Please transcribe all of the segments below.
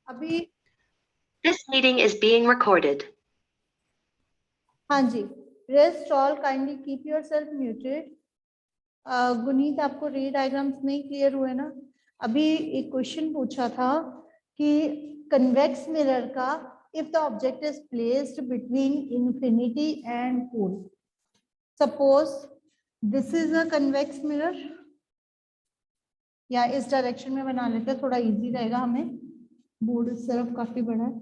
अभी This meeting is being recorded. हाँ जी, rest all, kindly keep yourself muted. Guneet, आपको रे डायग्राम्स नहीं क्लियर हुए ना? अभी एक क्वेश्चन पूछा था कि कन्वेक्स मिरर का if the object is placed between infinity and pole, suppose this is a convex mirror, या इस डायरेक्शन में बना लेते हैं, थोड़ा इजी रहेगा हमें, बोर्ड इस तरफ काफी बड़ा है,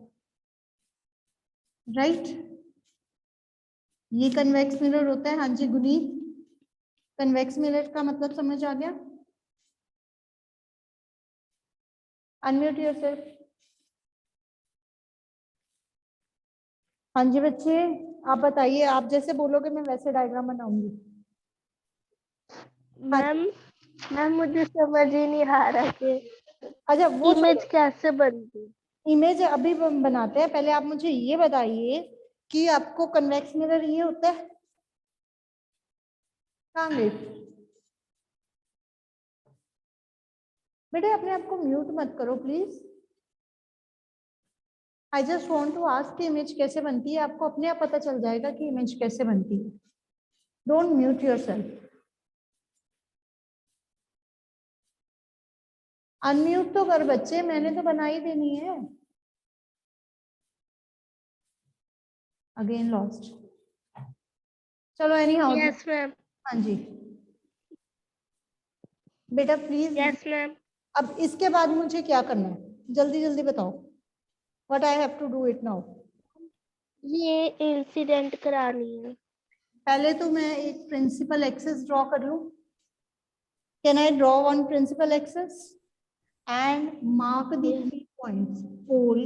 राइट? ये कन्वेक्स मिरर होता है। हाँ जी गुनीत, कन्वेक्स मिरर का मतलब समझ आ गया? Unmute yourself. हाँ जी बच्चे, आप बताइए, आप जैसे बोलोगे मैं वैसे डायग्राम बनाऊंगी। मैम मुझे समझ ही नहीं आ रहा कि अच्छा, वो इमेज कैसे बनती? इमेज अभी बनाते हैं, पहले आप मुझे ये बताइए कि आपको कन्वेक्स मिरर ये होता है कहाँ गए बेटे? अपने आप को म्यूट मत करो please. I just want to ask कि इमेज कैसे बनती है, आपको अपने आप पता चल जाएगा कि इमेज कैसे बनती है। Don't mute yourself. अनम्यूट तो कर बच्चे, मैंने तो बना ही देनी है। Again lost. चलो एनी हाउ। Yes ma'am. हाँ जी बेटा प्लीज। Yes ma'am. अब इसके बाद मुझे क्या करना है, जल्दी जल्दी बताओ। What I have to do it now? ये इंसिडेंट करानी है। पहले तो मैं एक प्रिंसिपल एक्सिस ड्रॉ कर लूं। Can I draw one principal axis and mark the 3 points pole.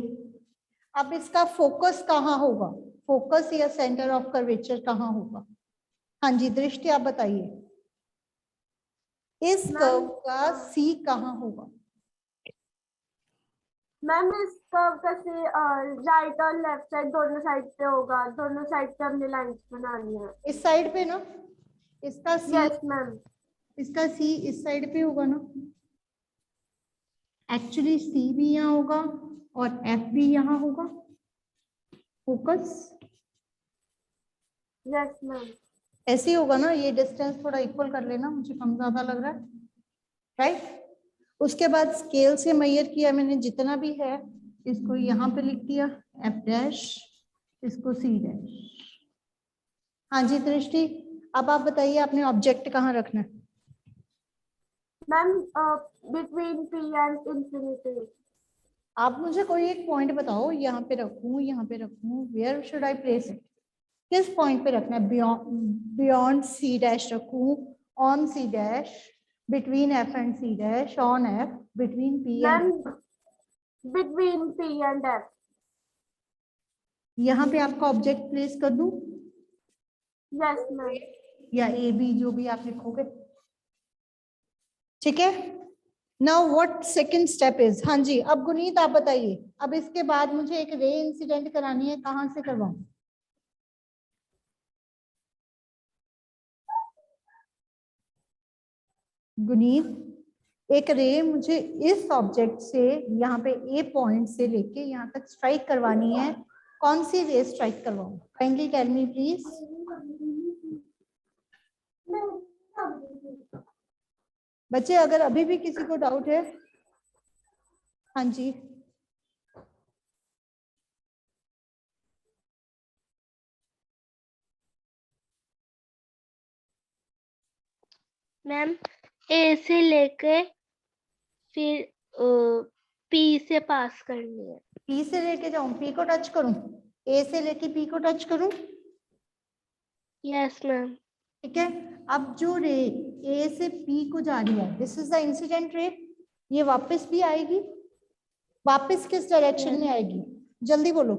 अब इसका फोकस कहाँ होगा? फोकस या सेंटर ऑफ कर्वेचर कहाँ होगा? हाँ जी दृष्टि, आप बताइए इस कर्व का सी कहाँ होगा? मैम इस कर्व का सी राइट और लेफ्ट साइड दोनों साइड पे होगा, दोनों साइड पे हमने लाइंस बनानी है। इस साइड पे ना? इसका सी? Yes ma'am. इसका सी इस साइड पे होगा ना? एक्चुअली सी भी यहाँ होगा और एफ भी यहाँ होगा। Focus yes ma'am. ऐसे ही होगा ना? ये डिस्टेंस थोड़ा इक्वल कर लेना, मुझे कम ज्यादा लग रहा है, राइट? उसके बाद स्केल से मेजर किया मैंने जितना भी है, इसको यहाँ पे लिख दिया एफ डैश, इसको सी डैश। हाँ जी दृष्टि, अब आप बताइए आपने ऑब्जेक्ट कहाँ रखना है? Ma'am between P and infinity. आप मुझे कोई एक पॉइंट बताओ, यहाँ पे रखूं, यहाँ पे रखूं, where should I place it? किस पॉइंट पे रखना है? बियॉन्ड सी डैश रखूं, on C dash, between F and C dash, on F, between P and ma'am between P and F. यहाँ पे आपका ऑब्जेक्ट प्लेस कर दूं? Yes ma'am. या ए बी, जो भी आप लिखोगे, ठीक है। Now what second step is? हाँ जी अब गुनीत आप बताइए, अब इसके बाद मुझे एक रे इंसिडेंट करानी है, कहाँ से करवाऊं? गुनीत, एक रे मुझे इस ऑब्जेक्ट से यहाँ पे ए पॉइंट से लेके यहाँ तक स्ट्राइक करवानी है, कौन सी रे स्ट्राइक करवाऊं? Kindly tell me please. बच्चे अगर अभी भी किसी को डाउट है, हाँ जी मैम ए से लेके फिर पी से पास करनी है। पी से लेके जाऊं, पी को टच करूं? ए से लेके पी को टच करूं? Yes ma'am. ठीक है। अब जो रे ए से पी को जा रही है, this is the incident ray, ये वापस भी आएगी। वापस किस डायरेक्शन में आएगी? जल्दी बोलो।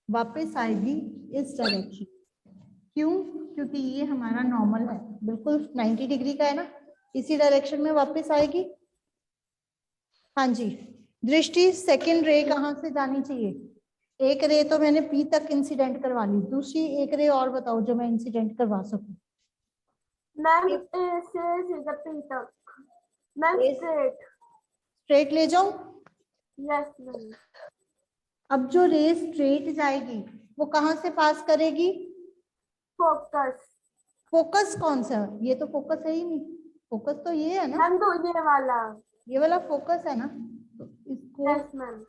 वापस आएगी इस डायरेक्शन। क्यों? क्योंकि ये हमारा नॉर्मल है, बिल्कुल 90 डिग्री का है ना, इसी डायरेक्शन में वापस आएगी। हाँ जी दृष्टि, सेकंड रे कहाँ से जानी चाहिए? एक रे तो मैंने पी तक इंसिडेंट करवा ली, दूसरी एक रे और बताओ जो मैं इंसिडेंट करवा सकूं। मैम ए से सीधा पी तक। Ma'am A- straight. स्ट्रेट ले जाऊं? Yes ma'am. अब जो रे स्ट्रेट जाएगी वो कहाँ से पास करेगी? फोकस। फोकस कौन सा? ये तो फोकस है ही नहीं। फोकस तो ये है ना, मैम दो ये वाला। ये वाला फोकस है ना। तो इसको यस मैम।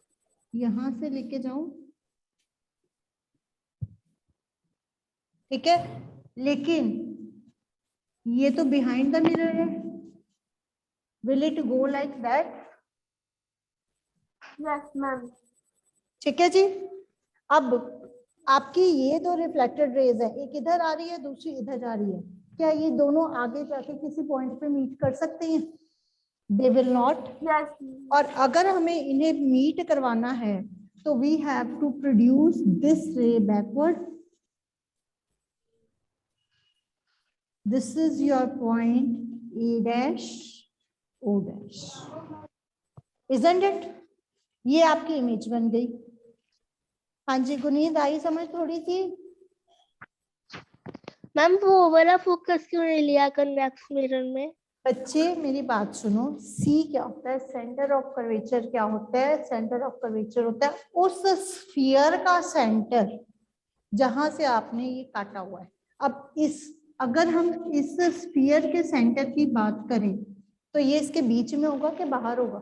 यहां से लेके जाऊं, ठीक है, लेकिन ये तो बिहाइंड द मिरर है। Will it go like that? Yes ma'am. ठीक है जी। अब आपकी ये दो रिफ्लेक्टेड रेज है, एक इधर आ रही है, दूसरी इधर जा रही है। क्या ये दोनों आगे जाके किसी पॉइंट पे मीट कर सकते हैं? They will not. यस और अगर हमें इन्हें मीट करवाना है तो we have to produce this ray backward. This is your point A dash O dash, isn't it? ये आपकी इमेज बन गई। हाँ जी गुनीत, आई समझ थोड़ी सी? मैम वो वाला फोकस क्यों नहीं लिया कन्वेक्स मिरर में? बच्चे मेरी बात सुनो, सी क्या होता है? सेंटर ऑफ कर्वेचर क्या होता है? सेंटर ऑफ कर्वेचर होता है उस स्फीयर का सेंटर जहां से आपने ये काटा हुआ है। अब अगर हम इस स्फीयर के सेंटर की बात करें तो ये इसके बीच में होगा कि बाहर होगा?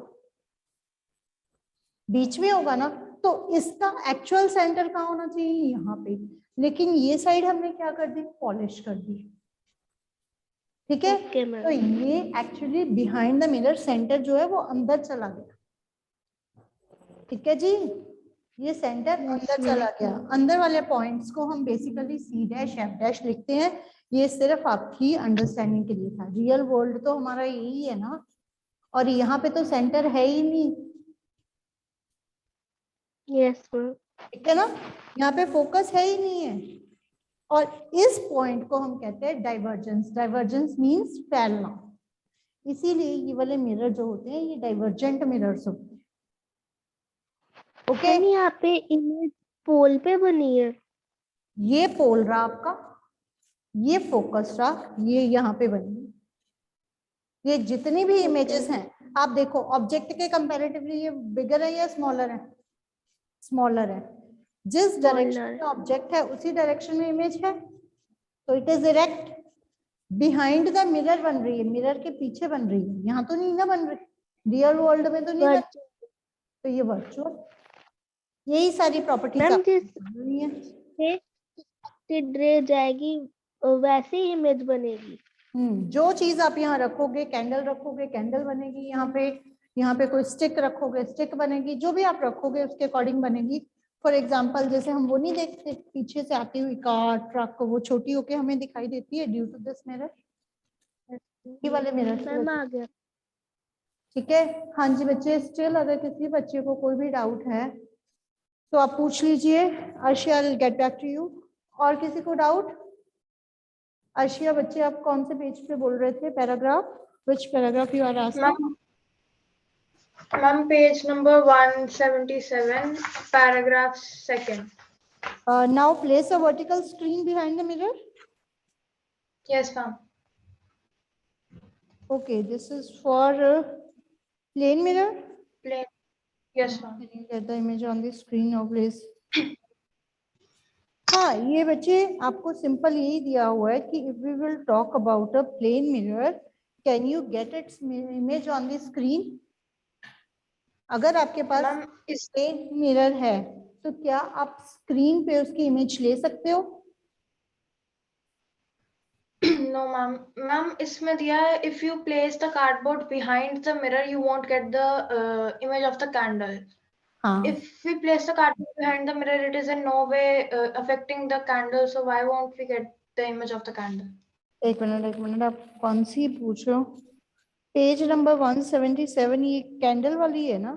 बीच में होगा ना। तो इसका एक्चुअल सेंटर कहाँ होना चाहिए? यहाँ पे। लेकिन ये साइड हमने क्या कर दी? पॉलिश कर दी। ठीक है। Okay ma'am. तो ये actually behind the mirror centre जो है वो अंदर चला गया। ठीक है जी, ये सेंटर अंदर चला गया। अंदर वाले पॉइंट्स को हम basically C dash F dash लिखते हैं। ये सिर्फ आपकी अंडरस्टैंडिंग के लिए था। रियल वर्ल्ड तो हमारा यही है ना, और यहाँ पे तो सेंटर है ही नहीं। Yes ma'am. ठीक है ना, यहाँ पे फोकस है ही नहीं है। और इस पॉइंट को हम कहते हैं डाइवर्जेंस। डाइवर्जेंस मींस फैलना। इसीलिए ये वाले मिरर जो होते हैं ये डाइवर्जेंट मिरर्स होते हैं। ओके, मैम यहाँ पे इमेज पोल पे बनी है। ये पोल रहा आपका, ये फोकस रहा, ये यहाँ पे बनी। ये जितनी भी इमेजेस हैं आप देखो, ऑब्जेक्ट के कंपैरेटिवली ये बिगर है या स्मॉलर है? स्मॉलर है। जिस डायरेक्शन में ऑब्जेक्ट है उसी डायरेक्शन में इमेज है, तो it is direct. Behind the mirror बन रही है, मिरर के पीछे बन रही है, यहाँ तो नहीं ना बन रही, रियल वर्ल्ड में तो नहीं बन रही। तो ये वर्चुअल, यही सारी प्रॉपर्टीज मैम है। रे जाएगी वैसे ही इमेज बनेगी। जो चीज आप यहाँ रखोगे, कैंडल रखोगे कैंडल बनेगी, यहाँ पे कोई स्टिक रखोगे स्टिक बनेगी, जो भी आप रखोगे उसके अकॉर्डिंग बनेगी। फॉर एग्जाम्पल जैसे हम वो नहीं देखते पीछे से आती हुई कार ट्रक, वो छोटी होके हमें दिखाई देती है ड्यू टू दिस मिरर, ये वाले मिरर से। मैम आ गया। ठीक है। हाँ जी बच्चे, स्टिल अगर किसी बच्चे को कोई भी डाउट है तो आप पूछ लीजिए। Arshiya will get back to you. और किसी को डाउट? अर्शिया बच्चे आप कौन से पेज पे बोल रहे थे? Paragraph, which paragraph you are asking? Ma'am, page number 177, paragraph 2nd. Now place a vertical screen behind the mirror. Yes, ma'am. Okay, this is for plane mirror. Plain. Yes, ma'am. Can you get the image on the screen now, please? हाँ, ये बच्चे आपको simple यही दिया हुआ है कि if we will talk about a plane mirror, can you get its image on the screen? अगर आपके पास प्लेन मिरर है तो क्या आप स्क्रीन पे उसकी इमेज ले सकते हो? No, ma'am. Ma'am, इसमें दिया है if you place the cardboard behind the mirror, you won't get the image of the candle. हाँ, If we place the cardboard behind the mirror, it is in no way affecting the candle. So why won't we get the image of the candle? एक minute, आप कौन सी पूछ रहे हो? Page number 177, ये candle वाली है ना?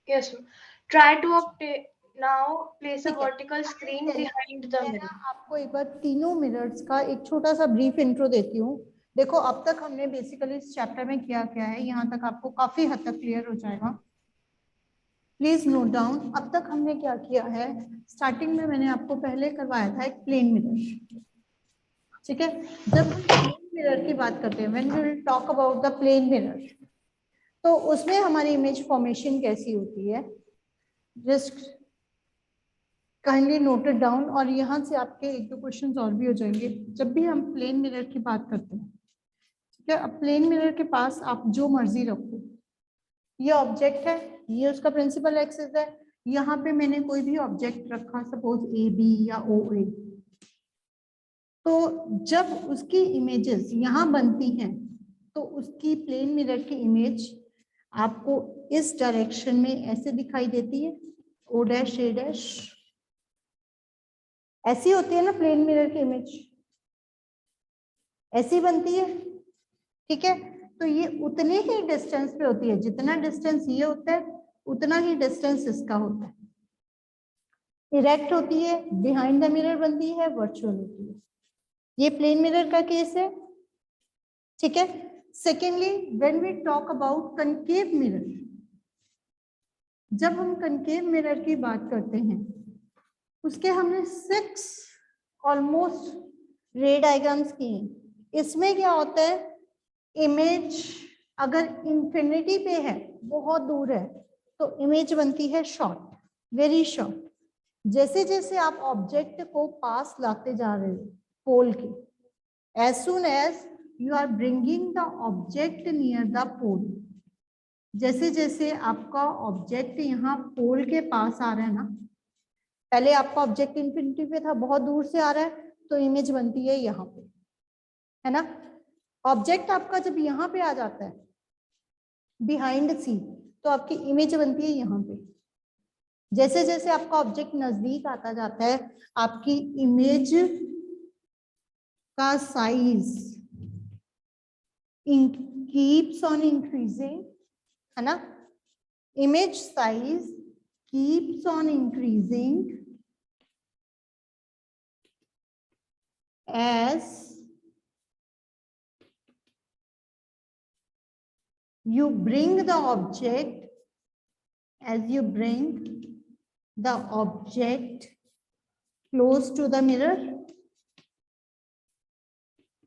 Yes, ma'am. Try to obtain now. Place a ठीक है। vertical screen behind the मैं mirror. ना आपको एक बार तीनों मिरर्स का एक छोटा सा ब्रीफ इंट्रो देती हूँ। देखो अब तक हमने बेसिकली इस चैप्टर में क्या क्या है, यहाँ तक आपको काफी हद तक क्लियर हो जाएगा। Please note down. अब तक हमने क्या किया है, स्टार्टिंग में मैंने आपको पहले करवाया था एक प्लेन मिरर। ठीक है, जब हम प्लेन मिरर की बात करते हैं, when we will talk about the plane mirror, तो उसमें हमारी इमेज फॉर्मेशन कैसी होती है, just kindly note it down. और यहाँ से आपके एक दो क्वेश्चंस और भी हो जाएंगे जब भी हम प्लेन मिरर की बात करते हैं। ठीक है, अब प्लेन मिरर के पास आप जो मर्जी रखो, ये ऑब्जेक्ट है, ये उसका प्रिंसिपल एक्सिस है, यहाँ पे मैंने कोई भी ऑब्जेक्ट रखा, सपोज ए बी या ओ ए, तो जब उसकी इमेजेस यहाँ बनती हैं तो उसकी प्लेन मिरर की इमेज आपको इस डायरेक्शन में ऐसे दिखाई देती है, ओ डैश ए डैश, ऐसी होती है ना प्लेन मिरर की इमेज, ऐसी बनती है। ठीक है, तो ये उतने ही डिस्टेंस पे होती है, जितना डिस्टेंस ये होता है उतना ही डिस्टेंस इसका होता है। इरेक्ट होती है, बिहाइंड द मिरर बनती है, वर्चुअल होती है। ये प्लेन मिरर का केस है। ठीक है, secondly when we talk about concave mirror, जब हम कनकेव मिरर की बात करते हैं, उसके हमने 6 ऑलमोस्ट रे डायग्राम्स किए। इसमें क्या होता है, इमेज अगर इंफिनिटी पे है, बहुत दूर है, तो इमेज बनती है शॉर्ट, वेरी शॉर्ट। जैसे जैसे आप ऑब्जेक्ट को पास लाते जा रहे हो पोल के, as soon as you are bringing the object near the pole, जैसे जैसे आपका ऑब्जेक्ट यहाँ पोल के पास आ रहा है ना, पहले आपका ऑब्जेक्ट इंफिनिटी पे था, बहुत दूर से आ रहा है, तो इमेज बनती है यहाँ पे, है ना। ऑब्जेक्ट आपका जब यहाँ पे आ जाता है बिहाइंड सी, तो आपकी इमेज बनती है यहाँ पे। जैसे जैसे आपका ऑब्जेक्ट नजदीक आता जाता है, आपकी इमेज का साइज कीप्स ऑन इंक्रीजिंग, है ना, image size keeps on increasing as you bring the object, as you bring the object close to the mirror,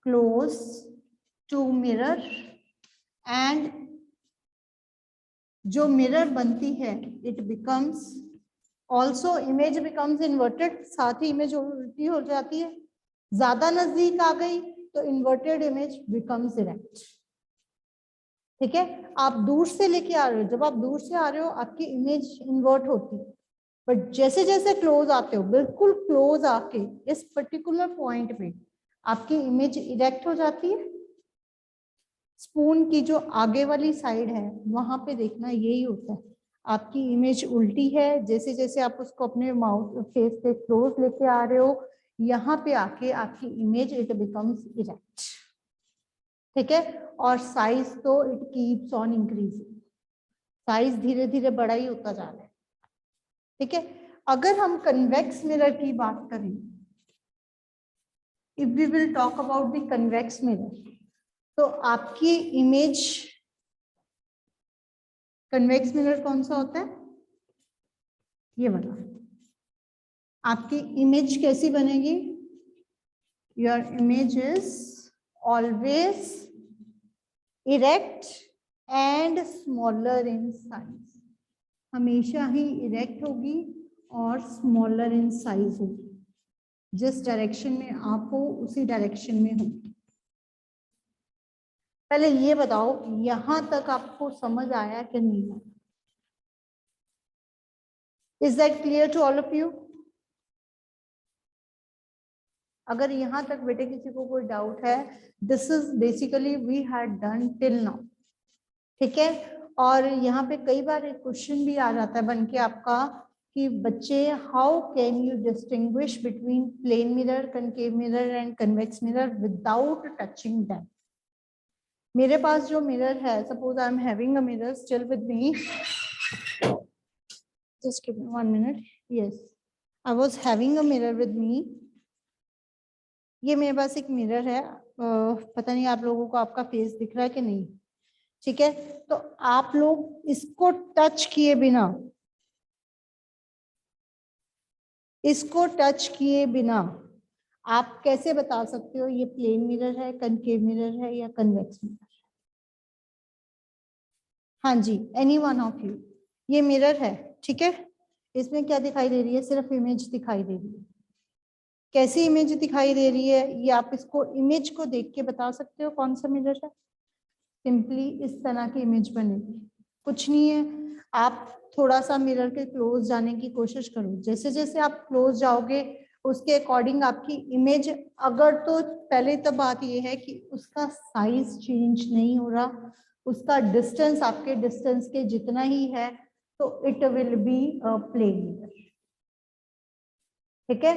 close to mirror, and जो मिरर बनती है it becomes also image becomes inverted, साथ ही image उल्टी हो जाती है। ज्यादा नजदीक आ गई तो इन्वर्टेड इमेज बिकम्स इरेक्ट। ठीक है, आप दूर से लेके आ रहे हो, जब आप दूर से आ रहे हो आपकी इमेज इन्वर्ट होती है, बट जैसे जैसे क्लोज आते हो, बिल्कुल क्लोज आके इस पर्टिकुलर पॉइंट पे आपकी इमेज इरेक्ट हो जाती है। स्पून की जो आगे वाली साइड है वहां पे देखना यही होता है, आपकी इमेज उल्टी है, जैसे जैसे आप उसको अपने माउथ फेस पे क्लोज लेके आ रहे हो, यहाँ पे आके आपकी इमेज इट बिकम्स इरेक्ट। ठीक है, और साइज तो it keeps on increasing, size धीरे धीरे बड़ा ही होता जा रहा है। ठीक है, अगर हम कन्वेक्स मिरर की बात करें, if we will talk about the convex mirror, तो आपकी इमेज, कन्वेक्स मिरर कौन सा होता है, ये वाला। आपकी इमेज कैसी बनेगी, your image is always erect and smaller in size, हमेशा ही इरेक्ट होगी और स्मॉलर इन साइज होगी। जिस डायरेक्शन में आप हो उसी डायरेक्शन में हो। पहले ये बताओ यहां तक आपको समझ आया कि नहीं आया? Is that clear to all of you? अगर यहाँ तक बेटे किसी को कोई डाउट है, this is basically we had done till now. ठीक है, और यहाँ पे कई बार एक क्वेश्चन भी आ जाता है बन के आपका कि बच्चे how can you distinguish between plane mirror, concave mirror and convex mirror without touching them. मेरे पास जो मिरर है, suppose I am having a mirror still with me, just give me 1 minute, yes I was having a mirror with me. ये मेरे पास एक mirror है, पता नहीं आप लोगों को आपका फेस दिख रहा है कि नहीं। ठीक है, तो आप लोग इसको टच किए बिना, इसको टच किए बिना आप कैसे बता सकते हो ये प्लेन मिरर है, कनकेव मिरर है या कन्वेक्स मिरर? हाँ जी, एनी वन ऑफ यू। ये मिरर है, ठीक है। इसमें क्या दिखाई दे रही है? सिर्फ इमेज दिखाई दे रही है। कैसी इमेज दिखाई दे रही है? ये आप इसको इमेज को देख के बता सकते हो कौन सा मिरर है। सिंपली इस तरह की इमेज बनेगी, कुछ नहीं है। आप थोड़ा सा मिरर के क्लोज जाने की कोशिश करो। जैसे जैसे आप क्लोज जाओगे उसके अकॉर्डिंग आपकी इमेज, अगर तो पहले तो बात ये है कि उसका साइज चेंज नहीं हो रहा, उसका डिस्टेंस आपके डिस्टेंस के जितना ही है, तो it will be a plane mirror, ठीक है।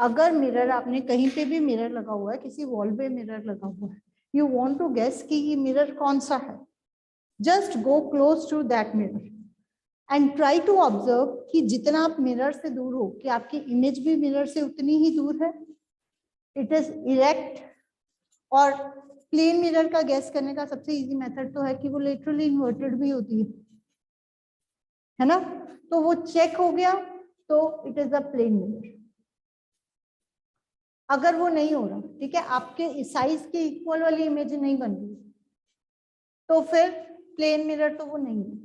अगर मिरर आपने कहीं पे भी मिरर लगा हुआ है, किसी वॉल पे मिरर लगा हुआ है, यू वांट टू गेस कि ये मिरर कौन सा है, just go close to that mirror and try to observe कि जितना आप मिरर से दूर हो, कि आपकी इमेज भी मिरर से उतनी ही दूर है, इट इज इरेक्ट। और प्लेन मिरर का गैस करने का सबसे इजी मेथड तो है कि वो लिटरली इन्वर्टेड भी होती है ना। तो वो चेक हो गया तो it is a plane mirror. अगर वो नहीं हो रहा, ठीक है, आपके साइज के इक्वल वाली इमेज नहीं बन रही, तो फिर प्लेन मिरर तो वो नहीं है।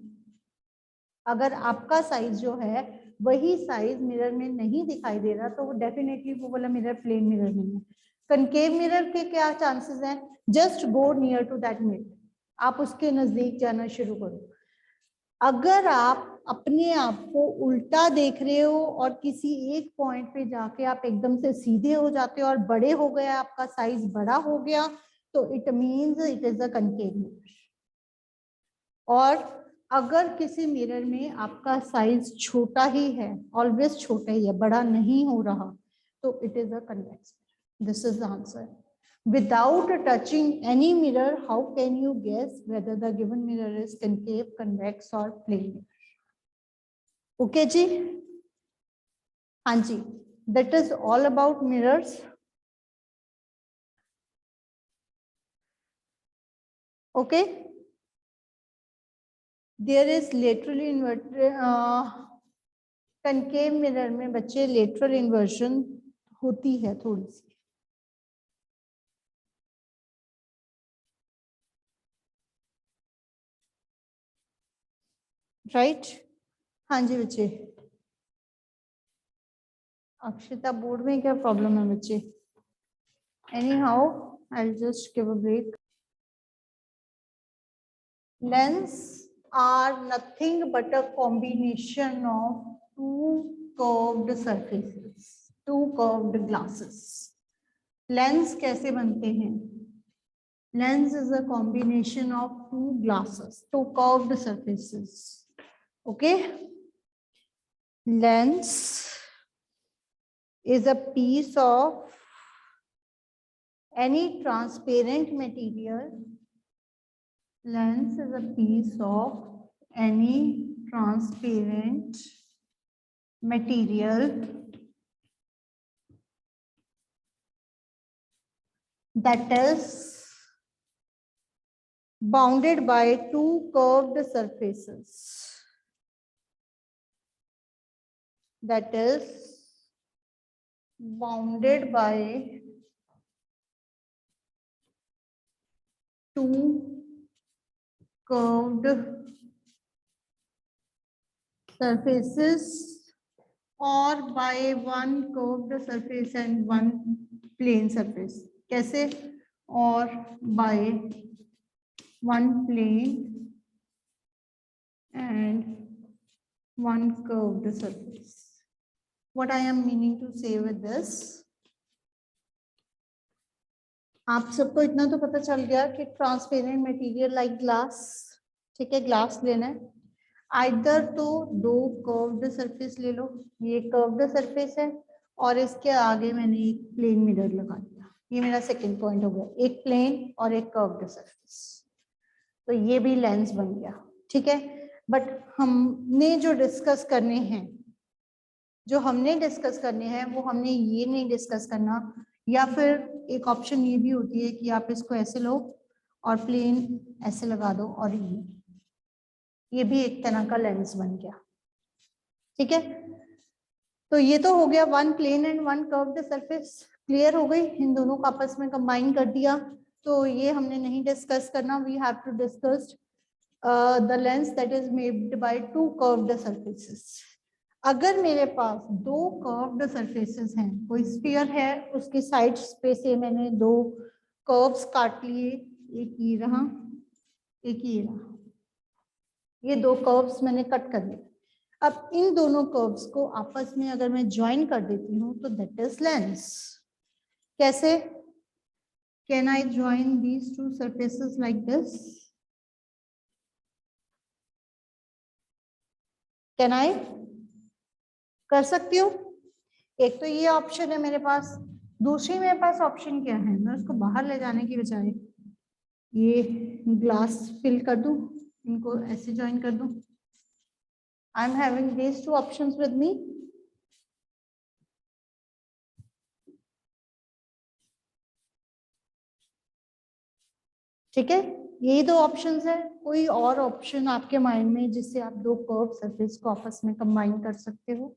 अगर आपका साइज जो है वही साइज मिरर में नहीं दिखाई दे रहा, तो वो डेफिनेटली वो वाला मिरर प्लेन मिरर नहीं है। कनकेव मिरर के क्या चांसेस हैं? Just go near to that mirror, आप उसके नजदीक जाना शुरू करो। अगर आप अपने आप को उल्टा देख रहे हो और किसी एक पॉइंट पे जाके आप एकदम से सीधे हो जाते हो और बड़े हो गया, आपका साइज बड़ा हो गया, तो it means it is a concave mirror. और अगर किसी मिरर में आपका साइज छोटा ही है, ऑलवेज छोटा ही है, बड़ा नहीं हो रहा, तो it is a convex mirror. This is the answer. Without touching any mirror, how can you guess whether the given mirror is concave, convex or plane mirror? Okay जी, हाँ जी, that is all about mirrors. Okay, there is laterally inverted concave mirror में बच्चे lateral inversion होती है थोड़ी सी, right? हाँ जी बच्चे। Akshita, board में क्या प्रॉब्लम है बच्चे? Anyhow I will just give a break. Lens are nothing but a combination of two curved surfaces, two curved glasses. Lens कैसे बनते हैं? Lens is a combination of two glasses, two curved surfaces. Okay? Lens is a piece of any transparent material. Lens is a piece of any transparent material that is bounded by two curved surfaces. That is bounded by two curved surfaces or by one curved surface and one plane surface. कैसे? or by one plane and one curved surface. What I am meaning to say with this, आप सबको इतना तो पता चल गया कि transparent material like glass, ठीक है, ग्लास लेना है। आइदर तो दो कर्व्ड सरफेस ले लो, ये कर्व्ड सरफेस है और इसके आगे मैंने एक प्लेन मिरर लगा दिया, ये मेरा सेकंड पॉइंट हो गया, एक प्लेन और एक कर्व्ड सरफेस, तो ये भी लेंस बन गया, ठीक है। बट हमने जो डिस्कस करने हैं, वो हमने ये नहीं डिस्कस करना, या फिर एक ऑप्शन ये भी होती है कि आप इसको ऐसे लो और प्लेन ऐसे लगा दो और ये भी एक तरह का लेंस बन गया, ठीक है। तो ये तो हो गया one plane and one curved surface. Clear हो गई, इन दोनों को आपस में कंबाइन कर दिया, तो ये हमने नहीं डिस्कस करना, we have to discuss the lens that is made by two curved surfaces. अगर मेरे पास दो कर्व्ड सरफेसेस हैं, कोई स्फीयर है, उसकी साइड्स पे से मैंने दो कर्व्स काट लिए, एक ये रहा, एक ये रहा, ये दो कर्व्स मैंने कट कर लिए। अब इन दोनों कर्व्स को आपस में अगर मैं ज्वाइन कर देती हूँ तो दैट इज लेंस। कैसे? Can I join these two surfaces like this? Can I? कर सकती हूँ? एक तो ये ऑप्शन है मेरे पास, दूसरी मेरे पास ऑप्शन क्या है, मैं उसको बाहर ले जाने की बजाय ये ग्लास फिल कर दूं, इनको ऐसे ज्वाइन कर दूं। आई am having these two options with me. ठीक है, यही दो ऑप्शंस है, कोई और ऑप्शन आपके माइंड में जिससे आप दो कर्व सरफेस को आपस में कंबाइन कर सकते हो?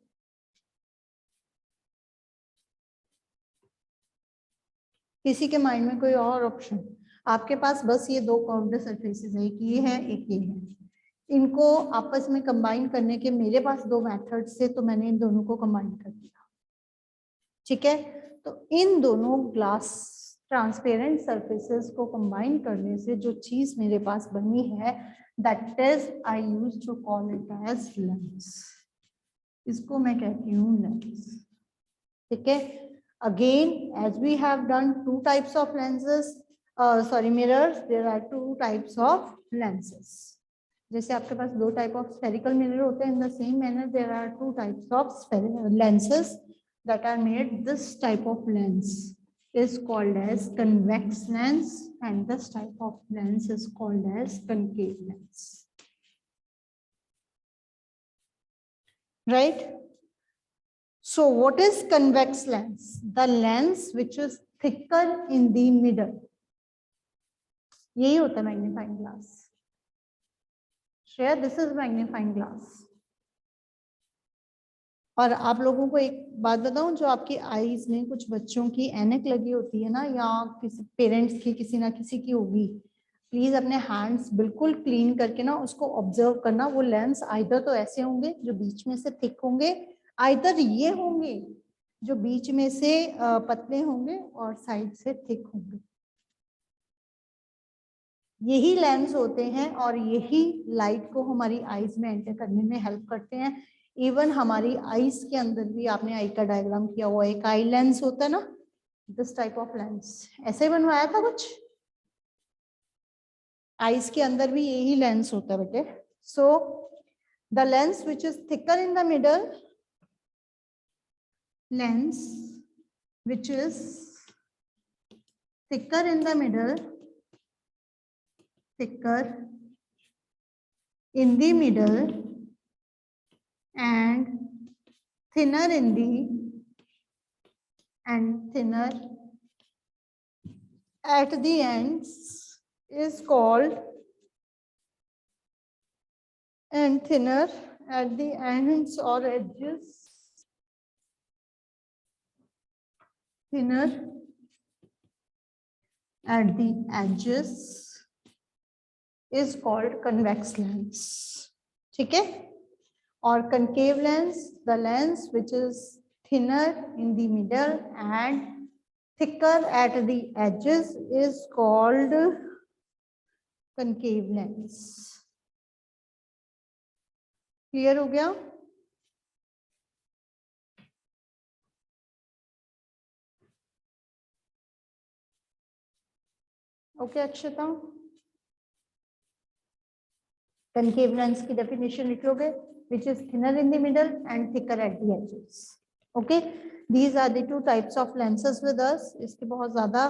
किसी के माइंड में कोई और ऑप्शन? आपके पास बस ये दो कर्व्ड सरफेसेस है, एक ये है, एक ये है, इनको आपस में कंबाइन करने के मेरे पास दो मेथड्स थे, तो मैंने इन दोनों को कंबाइन कर दिया। ठीक है, तो इन दोनों ग्लास ट्रांसपेरेंट सरफेसेस को कंबाइन करने से जो चीज मेरे पास बनी है, that is I use to call it as lens. इसको मैं कहती हूँ लेंस। ठीक है, again as we have done two types of lenses, mirrors, there are two types of lenses. जैसे आपके पास दो टाइप ऑफ स्फेरिकल मिरर होते हैं, in the same manner there are two types of lenses that are made. This type of lens is called as convex lens and this type of lens is called as concave lens. Right? So what is convex lens? The lens which is thicker in the middle. यही होता है magnifying glass. Shreya, this is magnifying glass. और आप लोगों को एक बात बताऊं, जो आपकी आईज में कुछ बच्चों की ऐनक लगी होती है ना, या किसी पेरेंट्स की किसी ना किसी की होगी, प्लीज अपने हैंड्स बिल्कुल क्लीन करके ना उसको ऑब्जर्व करना। वो लेंस आइदर तो ऐसे होंगे जो बीच में से थिक होंगे, आइदर ये होंगे जो बीच में से पतले होंगे और साइड से थिक होंगे। यही लेंस होते हैं और यही लाइट को हमारी आईज में एंटर करने में हेल्प करते हैं। इवन हमारी आईज के अंदर भी, आपने आई का डायग्राम किया हुआ, एक आई लेंस होता है ना, दिस टाइप ऑफ लेंस, ऐसे बनवाया था कुछ, आईज के अंदर भी यही लेंस होता है बेटे। So the lens which is thicker in the middle, lens which is thicker in the middle, thicker in the middle and thinner in the and thinner at the ends is called, and thinner at the ends or edges, thinner at the edges is called convex lens. ठीक है, और concave lens, the lens which is thinner in the middle and thicker at the edges is called concave lens. Clear हो गया? Okay अक्षता, concave lens की definition लिखोगे, which is thinner in the middle and thicker at the edges. Okay, these are the two types of lenses with us. इसके बहुत ज्यादा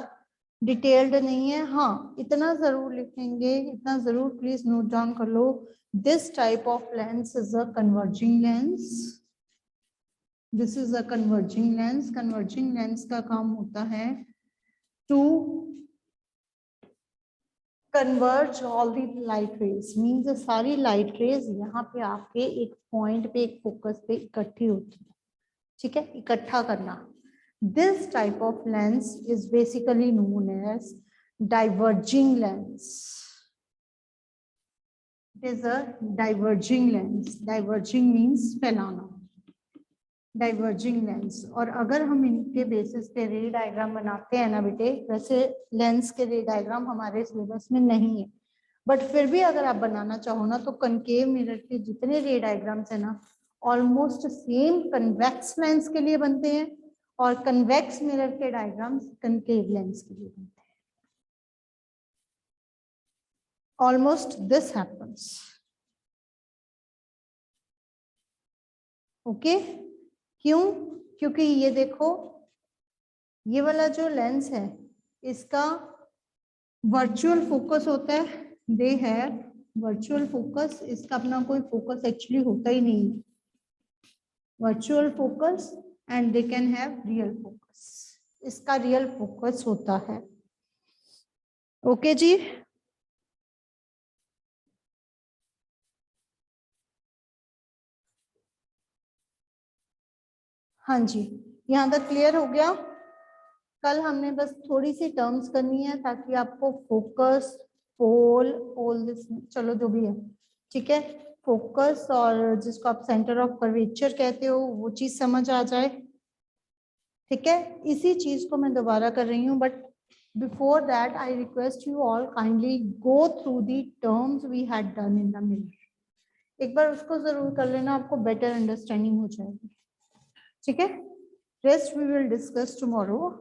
detailed नहीं है, हाँ इतना जरूर लिखेंगे, इतना जरूर प्लीज नोट डाउन कर लो, this type of lens is a converging lens. This is a converging lens. Converging lens का काम होता है to converge all the light rays, means सारी light rays यहाँ पे आपके एक पॉइंट पे, एक फोकस पे इकट्ठी होती है। ठीक है, इकट्ठा करना, This type of lens is basically known as diverging lens. It is a diverging lens. Diverging means फैलाना. Diverging lens. और अगर हम इनके बेसिस पे रे डायग्राम बनाते हैं ना बेटे, वैसे लेंस के रे डायग्राम हमारे सिलेबस में नहीं है, बट फिर भी अगर आप बनाना चाहो ना तो कनकेव मिरर के जितने रे डायग्राम्स है ना ऑलमोस्ट सेम कन्वेक्स लेंस के लिए बनते हैं, और कन्वेक्स मिरर के डायग्राम्स कनकेव लेंस के लिए बनते हैं. Almost this happens. ओके, क्यों? क्योंकि ये देखो, ये वाला जो लेंस है इसका वर्चुअल फोकस होता है. दे है वर्चुअल फोकस. इसका अपना कोई फोकस एक्चुअली होता ही नहीं है. Virtual focus and they can have real focus. इसका रियल फोकस होता है. ओके जी. हाँ जी, यहाँ तक क्लियर हो गया. कल हमने बस थोड़ी सी टर्म्स करनी है ताकि आपको फोकस, पोल, ऑल दिस, चलो जो भी है ठीक है, फोकस और जिसको आप सेंटर ऑफ कर्वेचर कहते हो वो चीज समझ आ जाए. ठीक है, इसी चीज को मैं दोबारा कर रही हूँ, but before that I request you all kindly go through the terms we had done in the mirror. एक बार उसको जरूर कर लेना, आपको बेटर अंडरस्टैंडिंग हो जाएगी. ठीक है, rest we will discuss tomorrow.